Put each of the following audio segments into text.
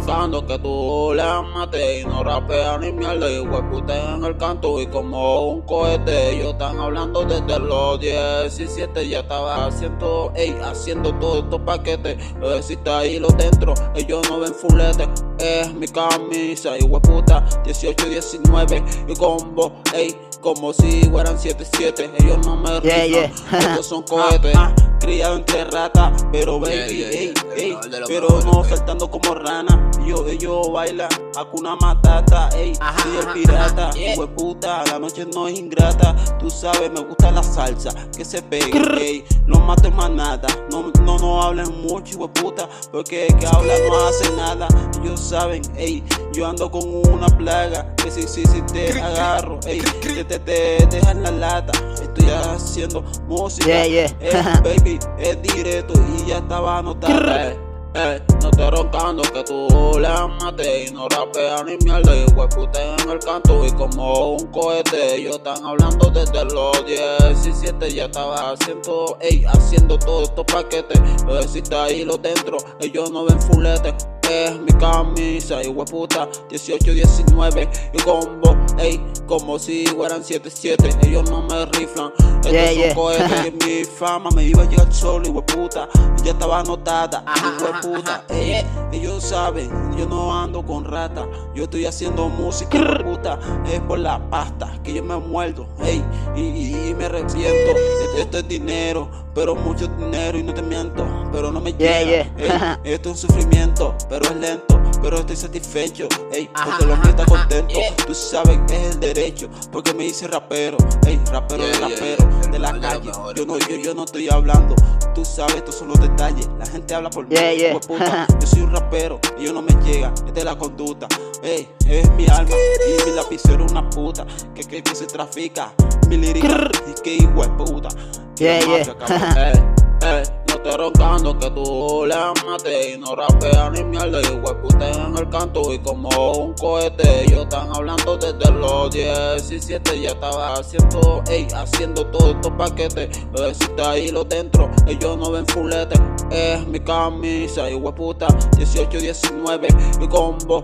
roncando que tú le mates y no rapeas ni mierda. Y hueputa en el canto y como un cohete. Ellos están hablando desde los 17. Ya estaba haciendo, haciendo todos estos paquetes. Si está ahí los dentro, ellos no ven fulete. Es mi camisa y hueputa 18, 19 y combo, como si fueran 7-7. Ellos no me rifan, estos son cohetes. Criado entre ratas, pero baby, pero no saltando como rana. Ellos bailan Hakuna Matata, soy el pirata. Hueputa, la noche no es ingrata. Tú sabes, me gusta la salsa, que se pegue, no mato más nada. No hablen mucho, hueputa, porque el que habla no hace nada. Ellos saben, yo ando con una plaga, que si te agarro, te dejan la lata. Estoy haciendo música, baby, es directo y ya estaba anotada. No te roncando que tú le mates y no rapeas ni mierda. Y hueputa en el canto y como un cohete. Ellos están hablando desde los 17. Ya estaba haciendo todos estos paquetes. Si está ahí los dentro, ellos no ven fulete. Es mi camisa y hueputa 18, 19 y combo, como si fueran 7-7. Ellos no me riflan, estos son cohetes. Y mi fama me iba a llegar solo y hueputa ya estaba anotada, hueputa. Ellos saben, yo no ando con rata. Yo estoy haciendo música, hueputa, es por la pasta que yo me muerdo, y me arrepiento. Esto es dinero, pero mucho dinero y no te miento, pero no me llega. Esto es un sufrimiento, pero es lento, pero estoy satisfecho, porque lo mío está contento. Tú sabes que es el derecho, porque me hice rapero, rapero de la calle. Yo no estoy hablando, tú sabes, estos son los detalles. La gente habla por mí, hueputa. Yo soy un rapero y yo no me llega, esta es la conducta. Es mi alma y mi lapicero una puta, que se trafica, mi lírica y que hueputa. No te roncando que tú le mates y no rapeas ni mierda. Y hueputa en el canto y como un cohete. Ellos están hablando desde los 17. Ya estaba haciendo todos estos paquetes. Si está ahí los dentro, ellos no ven fulete. Es mi camisa y hueputa 18, 19 y combo,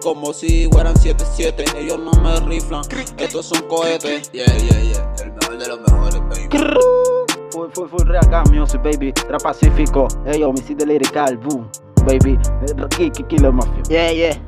como si fueran 7-7. Ellos no me riflan, estos son cohetes. El mejor de los mejores, baby. Full Real Music, baby. Trap Pacífico, homicidio lirical, boom, baby. Killer Mafia.